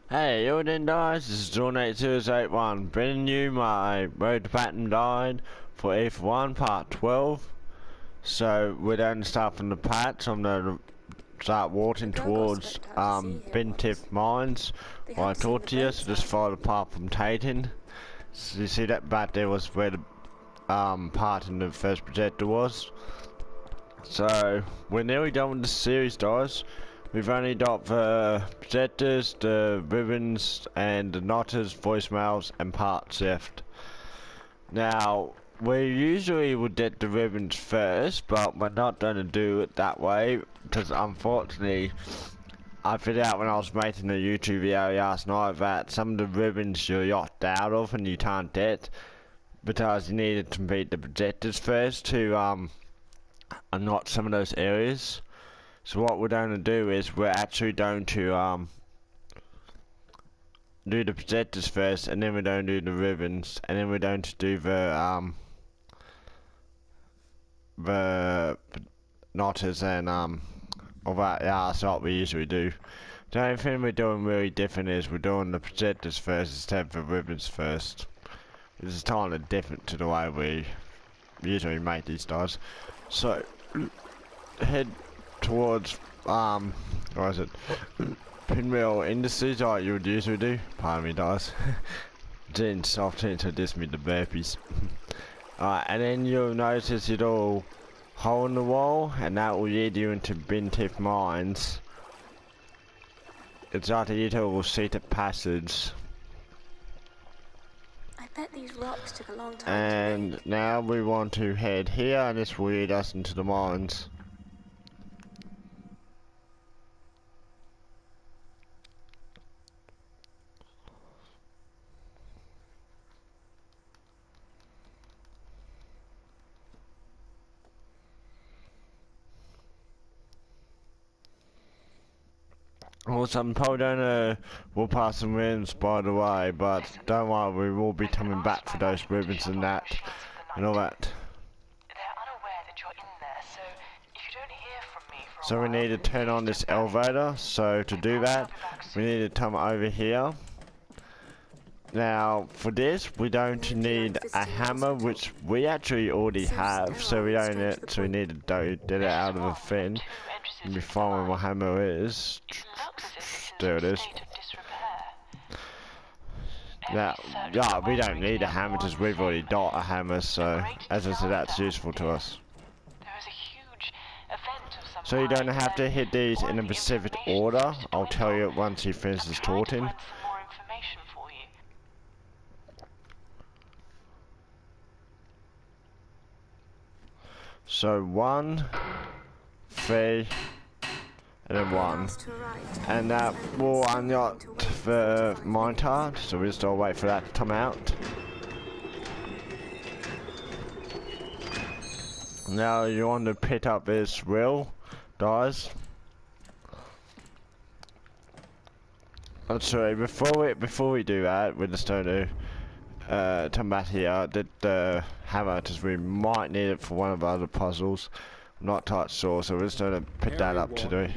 Hey, you then guys, this is Dawn8081, bringing you my Road to Platinum Guide for F1 Part 12. So, we're going to start from the plat, so I'm going to start walking towards Bintiff Mines while I talk to you, so just follow the path from Tatum. So you see that back there was where the part in the first projector was. So, we're nearly done with the series, guys. We've only got the projectors, the ribbons, and the knotters, voicemails, and parts left. Now, we usually would get the ribbons first, but we're not going to do it that way, because unfortunately, I figured out when I was making the YouTube video last night that some of the ribbons you're locked out of and you can't get, because you needed to beat the projectors first to unlock some of those areas. So what we're going to do is we're actually going to do the projectors first, and then we're going to do the ribbons, and then we're going to do the knotters and all that. Yeah, that's what we usually do. The only thing we're doing really different is we're doing the projectors first instead of the ribbons first. This is kind of different to the way we usually make these guys. So head towards what is it, pinwheel indices like you would usually do. Pardon me guys. Didn't soft to diss me the burpees. Alright, and then you'll notice a little hole in the wall, and that will lead you into Bintiff Mines. It's like a little secret passage. I bet these rocks took a long time and to make. Now we want to head here, and this will lead us into the mines. Also, I'm probably gonna we'll pass some ribbons by the way, but don't worry, we will be coming back for those ribbons and that and all that. So we need to turn on this elevator. So to do that, we need to come over here. Now for this, we don't need a hammer, which we actually already have. So we don't need. So we need to get it out of a thing. Let me find where my hammer is. There it is. Now, yeah, we don't need a hammer because we've already got a hammer, so as I said, that's useful to us. So you don't have to hit these in a specific order. I'll tell you once he finishes talking. So 1, 3, and then 1, and that will unlock the mine card, so we just gotta wait for that to come out. Now you want to pick up this wheel, guys. I'm sorry, before we do that, we're just going to come back here, the hammer, because we might need it for one of our other puzzles. I'm not quite sure, so we're just going to pick that up to do.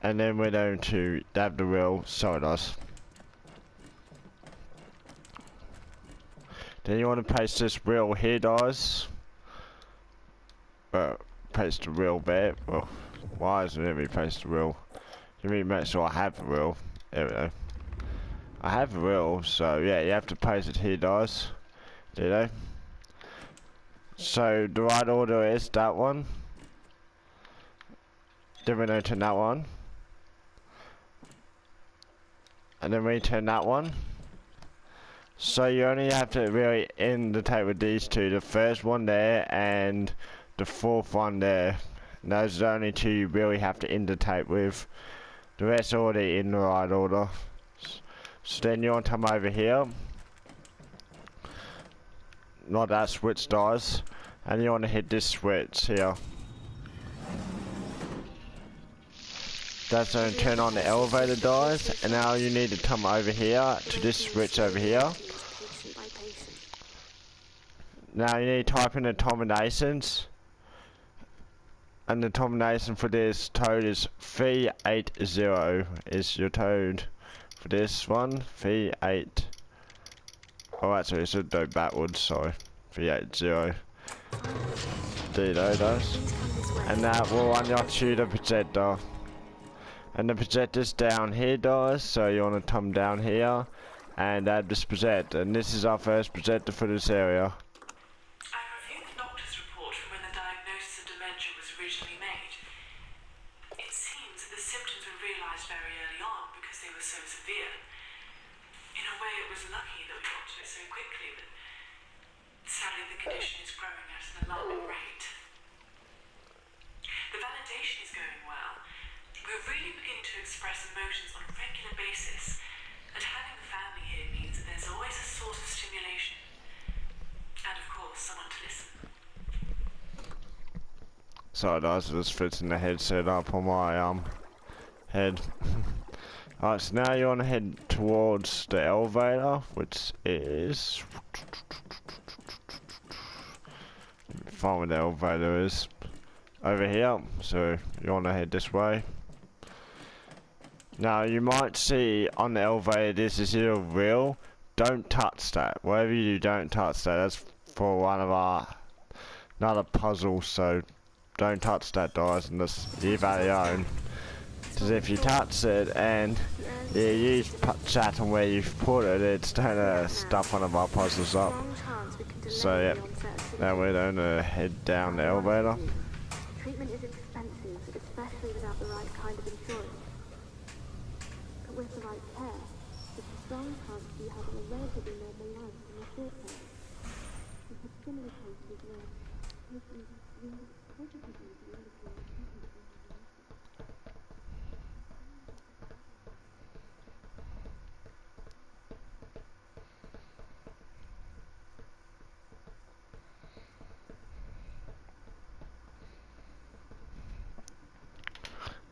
And then we're going to dab the wheel, so it does. Then you want to paste this wheel here, guys. Paste the wheel there. Well, why isn't it me paste the wheel? Let me make sure I have the wheel. There we go. I have the wheel, so yeah, you have to paste it here, guys. Do you know? So the right order is that one. Then we're going to turn that one. And then we turn that one. So you only have to really indicate with these two. The first one there and the fourth one there. And those are the only two you really have to indicate with. The rest are already in the right order. So then you want to come over here. Not that switch, guys. And you want to hit this switch here. That's going to turn on the elevator, guys. And now you need to come over here to this switch over here. Now you need to type in the combinations. And the combination for this code is 380 is your code for this one, V8. Oh, actually, it should go backwards, sorry. V80. Do those. And that will unlock you the projector. And the projector's down here, guys, so you want to come down here and add this projector. And this is our first projector for this area. I reviewed the doctor's report from when the diagnosis of dementia was originally made. It seems that the symptoms were realised very early on because they were so severe. In a way, it was lucky that we got to it so quickly, but sadly the condition is growing at an alarming rate. The validation is going well. We're really beginning to express emotions on a regular basis, and having the family here means that there's always a source of stimulation. And of course, someone to listen. Sorry guys, just fitting the headset up on my head. Alright, so now you want to head towards the elevator, which is... Find where the elevator is. Over here, so you want to head this way. Now you might see on the elevator this is a wheel. Don't touch that. Whatever you do, don't touch that. That's for one of our another puzzle, so don't touch that, guys, and just leave that alone. Because if you touch it and you use chat on where you've put it, it's gonna stuff one of our puzzles up. So yeah, now we're gonna head down the elevator. Treatment is expensive, especially without the right kind of insurance. But with the right care, there's a strong chance of you having a relatively normal life in the short term. We've had similar cases where patients really positively realised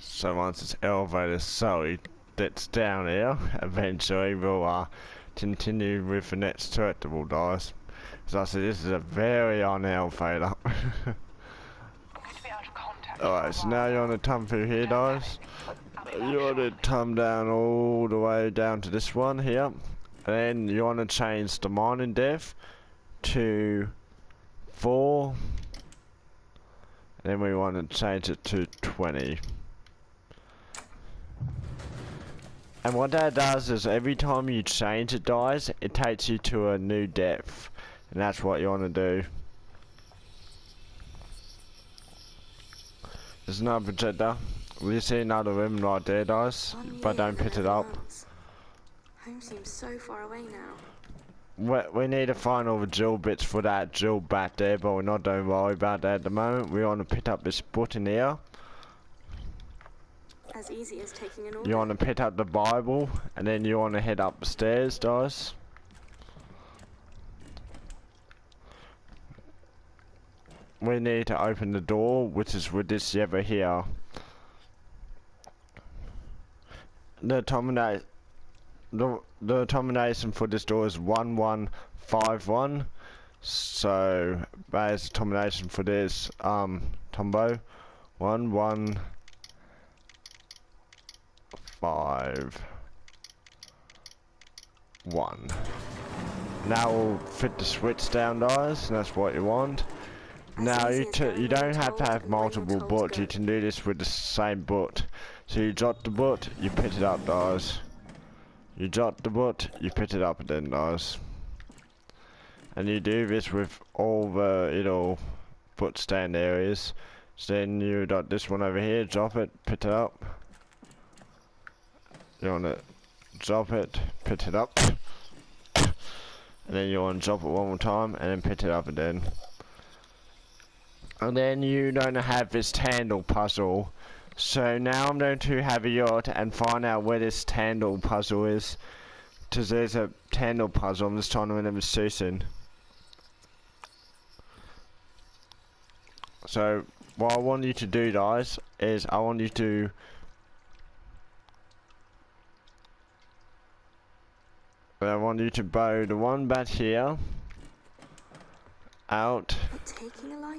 So once this elevator sorry that's down here, eventually we'll continue with the next collectible, guys. As I said, this is a very on elevator. Alright, so now you're on the come through here, guys. You want to come down all the way down to this one here. And then you want to change the mining depth to 4. And then we want to change it to 20. And what that does is every time you change it, guys, it takes you to a new depth. And that's what you want to do. There's another projector. We see another room right there, guys. But don't pick it up. Home seems so far away now. We need to find all the drill bits for that drill back there, but we're not going to worry about that at the moment. We want to pick up this button here. As easy as taking an order. You want to pick up the Bible, and then you want to head up the stairs, guys. We need to open the door, which is with this lever here. The combination for this door is 1151. So that is the combination for this combo. 1151. Now we'll fit the switch down, guys, and that's what you want. Now you don't have to have multiple butts. You can do this with the same butt. So you drop the butt, you pick it up, guys. You drop the butt, you pick it up again, guys. And you do this with all the little butt stand areas. So then you got this one over here, drop it, pick it up. You want to drop it, pick it up, and then you want to drop it one more time and then pick it up again. And then you don't have this handle puzzle. So now I'm going to have a yacht and find out where this handle puzzle is. Because there's a handle puzzle, I'm just trying to remember Susan. So what I want you to do, guys, is I want you to bow the one back here out.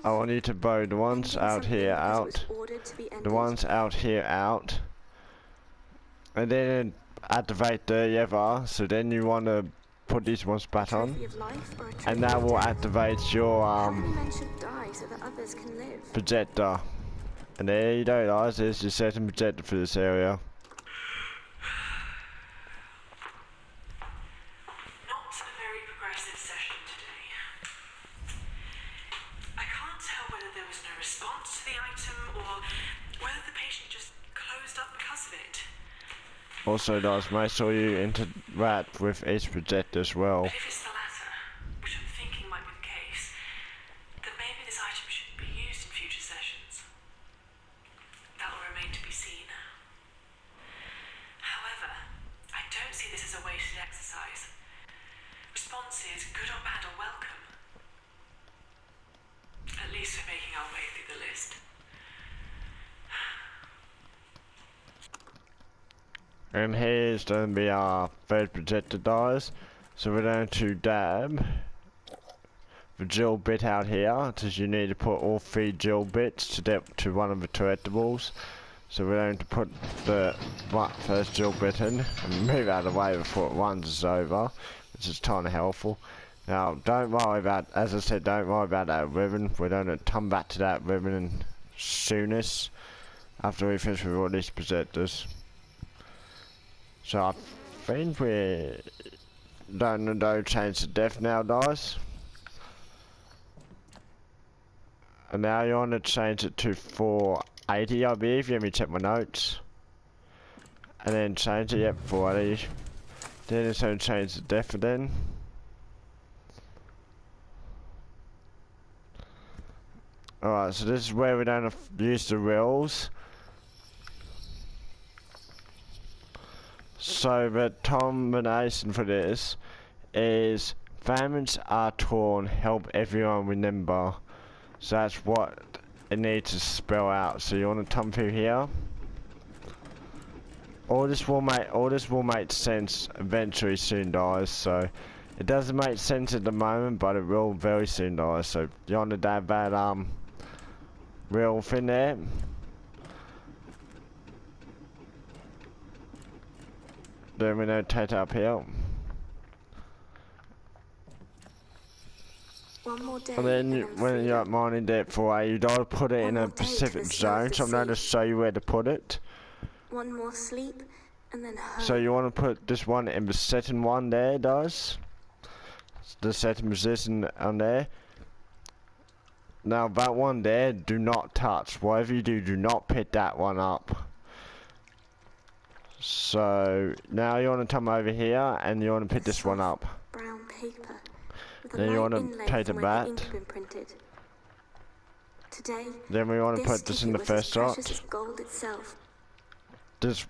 I want you to bow the ones out here out. The ones out here out. and then activate the other. So then you want to put these ones back on, Trophy of life or a trophy and that of will death? activate your How many men should die so that others can live? projector. And there you go, guys. There's your setting projector for this area. Not a very progressive session today. I can't tell whether there was no response to the item or whether the patient just closed up because of it. Also, guys, make sure you interact with each projector as well. But if it's the latter, which I'm thinking might be the case, then maybe this item shouldn't be used in future sessions. That will remain to be seen. However, I don't see this as a wasted exercise. Responses, good or bad, are welcome. At least we're making our way through the list. And here's going to be our third projector, guys. So we're going to dab the drill bit out here, because you need to put all 3 drill bits to one of the collectibles. So we're going to put the first drill bit in and move out of the way before it runs over, which is kind of helpful. Now, don't worry about, as I said, don't worry about that ribbon. We're going to come back to that ribbon soonest after we finish with all these projectors. So I think we're done to change the depth now, guys. And now you want to change it to 480, I believe. Let me check my notes. And then change it, yep, 480. Then it's going to change the depth again. Alright, so this is where we're going to use the rails. So the combination for this is families are torn, help everyone remember. So that's what it needs to spell out. So you want to come through here. All this will make sense eventually soon, guys. So it doesn't make sense at the moment, but it will very soon, guys. So you want to dab that real thing there. Then we notate up here. One more day. And then when you're at mining depth 4A, you gotta put it in a One more day to specific the zone. south So I'm going to of sea. show you where to put it. One more sleep, and then home. So you want to put this one in the setting one there, guys. The setting position on there. Now that one there, do not touch. Whatever you do, do not pick that one up. So now you want to come over here and you want to pick this one up. Brown paper. With a Then you light want to inlay take from it where the back. ink had been printed. Today, Then we want to put this in the ticket was first as slot. precious as gold itself. This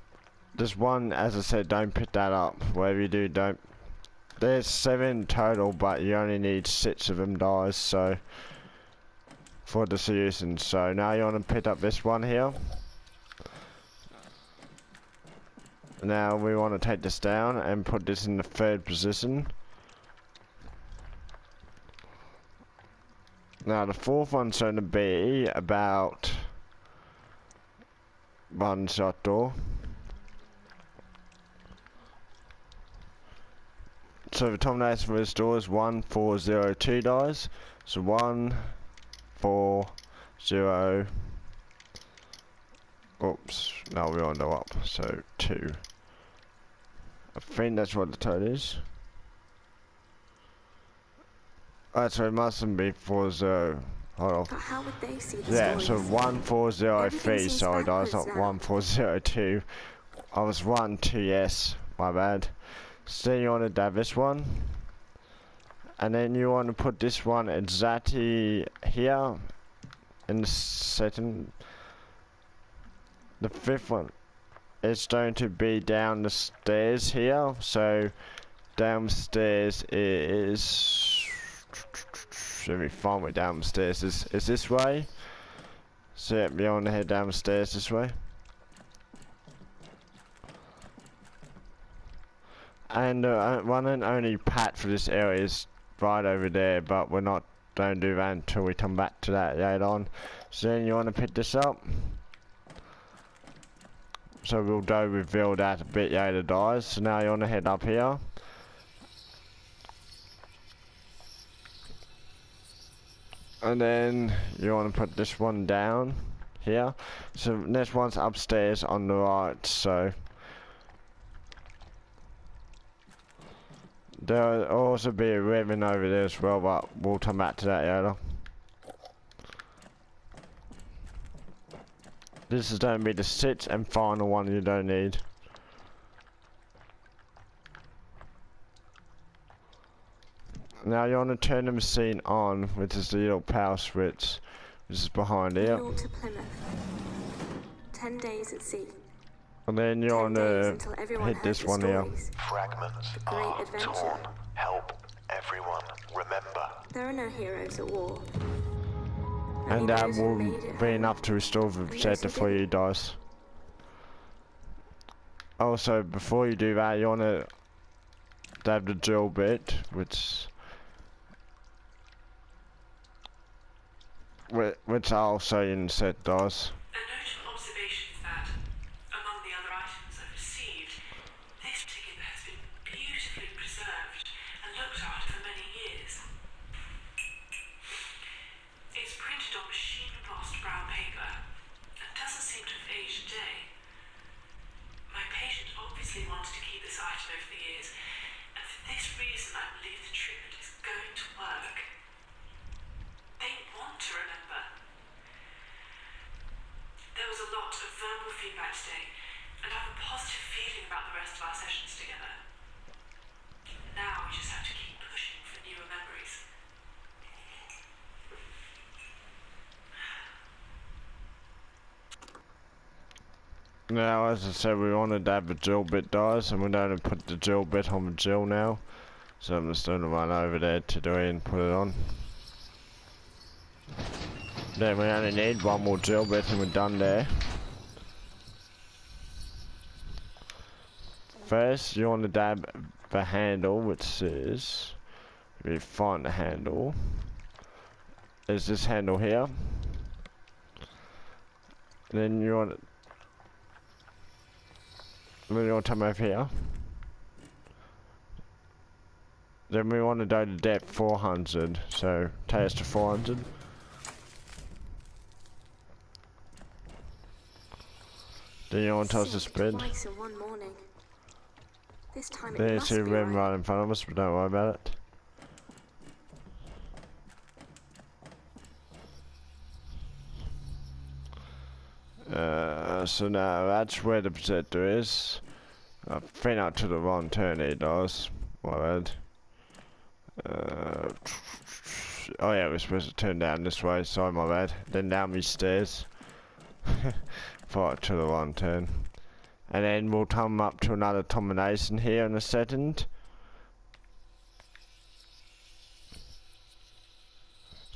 one, as I said, don't pick that up. Whatever you do, don't. There's 7 total, but you only need 6 of them, guys. So for the solution. So now you want to pick up this one here. Now we want to take this down and put this in the 3rd position. Now the 4th one's going to be about one shot door. So the combination for this door is 1402, guys. So 140. Oops, no, we want to go up. So 2. I think that's what the total is. So it mustn't be 40. Hold on. But how would they see the Yeah, so stories? 1403. seems Sorry, guys, not backwards now. 1402. I was 12. Yes, my bad. So then you want to dab this one, and then you want to put this one exactly here in the second. The 5th one is going to be down the stairs here. So downstairs is, let me find where downstairs is this way. So yeah, you want to head downstairs this way. And one and only pat for this area is right over there, but we're not going to do that until we come back to that later on. So then you want to pick this up. So we'll go reveal that a bit later, guys. So now you want to head up here. And then you want to put this one down here. So this one's upstairs on the right, so there'll also be a ribbon over there as well, but we'll come back to that later. This is going to be the sixth and final one you don't need. Now you want to turn the machine on, which is the little power switch, which is behind here. York to Plymouth. 10 days at sea. And then you want to hit this one here. Fragments are torn. Help everyone remember. There are no heroes at war. And that will be enough to restore the shelter for you guys. Also, before you do that, you want to have the drill bit, which I'll show you in a set, guys. A notable observation is that, among the other items I've received, this particular has been beautifully preserved and looked after for many years. It's printed on machine-embossed brown paper and doesn't seem to have aged a day. My patient obviously wanted to keep this item over the years, and for this reason I believe the treatment is going to work. They want to remember. There was a lot of verbal feedback today, and I have a positive feeling about the rest of our sessions together. Now we just have to keep pushing for newer memories. Now, as I said, we wanted to have the drill bit, guys, and we're going to put the drill bit on the drill now. So I'm just going to run over there to do it and put it on. Then we only need one more drill bit and we're done there. First, you want to dab the handle, which is, if you find the handle, is this handle here. And then you want to come over here. Then we want to go to depth 400, so take us to 400. Then you want to toss the spread. Twice in one morning. This time it Then you must see a be ribbon right. right in front of us, but don't worry about it. So now that's where the protector is. I've been out to the wrong turn here, guys. My bad. Oh yeah, we're supposed to turn down this way, sorry, my bad. Then down these stairs. Right to the wrong turn. And then we'll come up to another combination here in a second.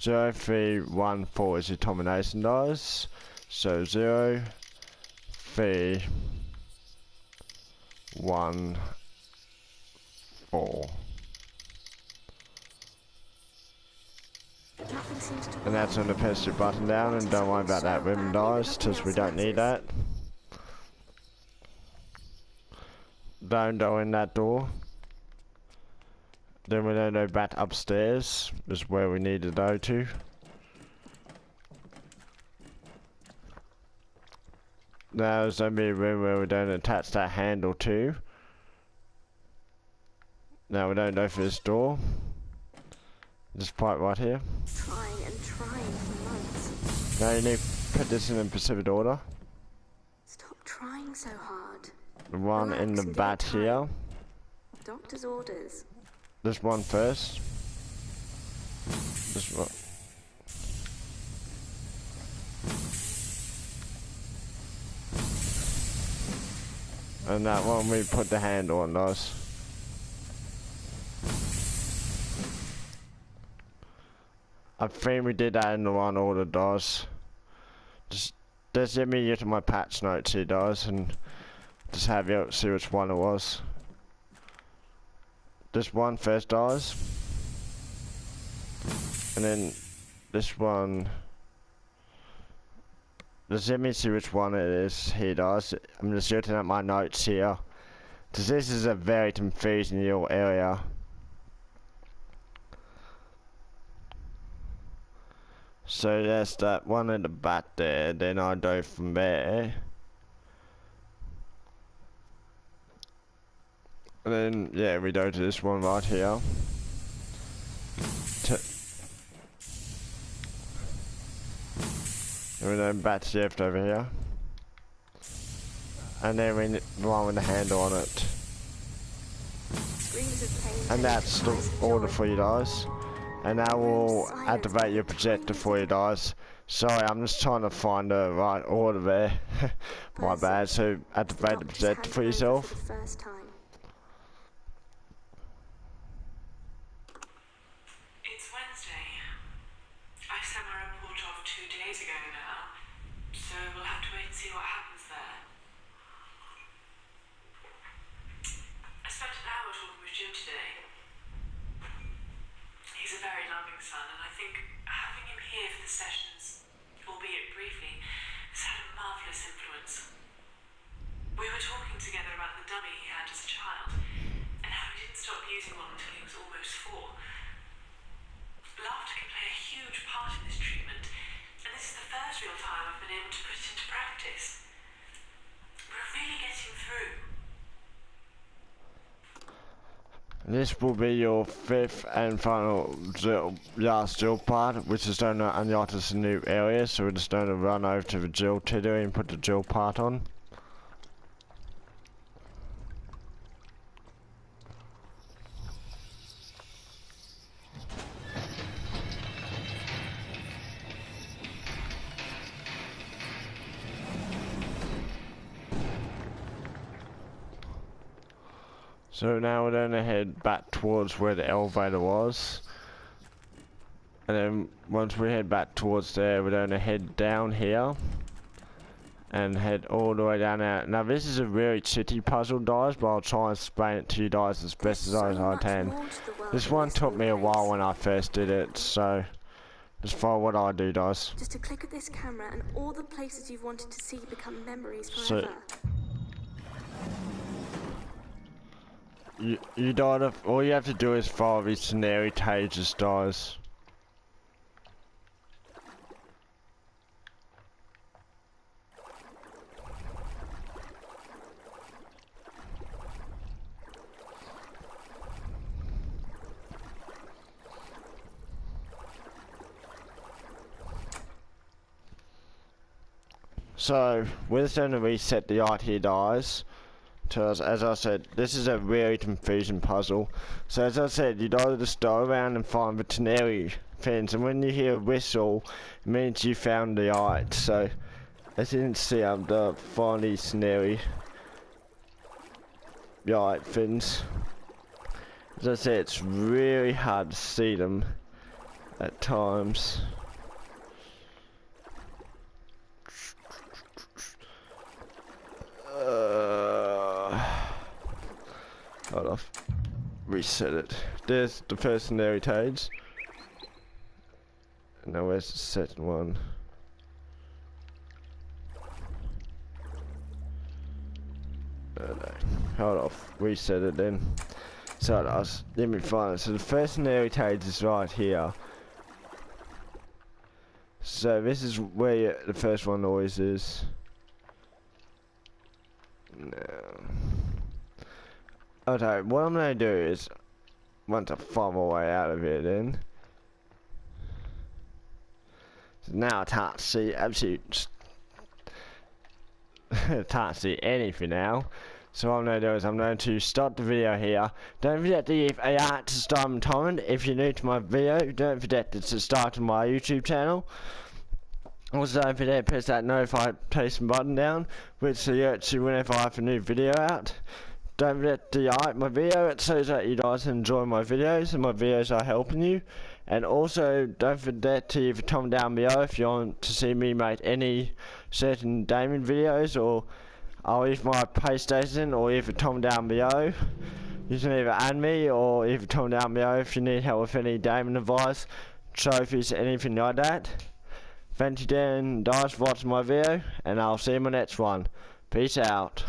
0314 is the combination, guys. So 0314. Nothing seems to And that's when to press your button down, and don't worry about that ribbon, guys, because we don't need that. Don't go in that door. Then we don't go back upstairs, is where we need to go to. Now there's going to be a room where we don't attach that handle to. Now we don't go for this door. This part right here. trying and trying for months. Now you need to put this in a specific order. Stop trying so hard. The one in the back here. Doctor's orders. This one first. This one. And that one we put the handle on, guys. I think we did that in the wrong order, guys. Just let me get to my patch notes here, guys, and just have you see which one it was. This one first, guys. And then this one let me see which one it is here, guys. I'm just looking at my notes here. Because this is a very confusing little area. So there's that one at the back there, then I go from there. And then, yeah, we go to this one right here. And we go back to left over here. And then we need the one with the handle on it. And that's the order for you guys. And that will activate your projector for you guys. Sorry, I'm just trying to find the right order there. My bad. So activate the projector for yourself. It's Wednesday. I sent my report off 2 days ago now, so we'll have to wait and see what happens there. I spent an hour talking with Jim today. He's a very loving son, and I think having him here for the sessions, albeit briefly, has had a marvellous influence. We were talking together about the dummy he had as a child, and how he didn't stop using one until he was almost 4. Laughter can play a huge part in this treatment, and this is the first real time I've been able to put it into practice. We're really getting through. This will be your 5th and final last drill part, which is going to unlock us a new area, so we're just going to run over to the drill titter and put the drill part on. So now we're going to head back towards where the elevator was. And then once we head back towards there, we're going to head down here. And head all the way down there. Now this is a really tricky puzzle, guys, but I'll try and explain it to you guys as best as I can. This one took me a while when I first did it, so just follow what I do, guys. Just a click of this camera and all the places you've wanted to see become memories forever. You don't all you have to do is follow these scenario pages, guys. So we're just going to reset the art here, guys. As I said, this is a really confusing puzzle. So as I said, you'd either just go around and find the veterinary things, and when you hear a whistle, it means you found the art. So as you can see, I'm the find these scenario things. As I said, it's really hard to see them at times. Hold off. Reset it. There's the first scenario page. Now where's the second one? No. Hold off. Reset it then. So let me find it. So the first scenario page is right here. So this is where the first one always is. No. Okay, what I'm gonna do is, once I find my way out of here then. So now I can't see can't see anything now. So what I'm gonna do is I'm going to stop the video here. Don't forget to leave a like to start and comment if you're new to my video. Don't forget to subscribe to my YouTube channel. Also don't forget to press that notification button down, which alerts you whenever I have a new video out. Don't forget to like my video, it shows that you guys enjoy my videos and my videos are helping you. And also don't forget to leave a comment down below if you want to see me make any certain gaming videos, or I'll leave my PlayStation, or leave a comment down below. You can either add me or leave a comment down below if you need help with any gaming advice, trophies, anything like that. Thank you then guys for watching my video, and I'll see you in my next one. Peace out.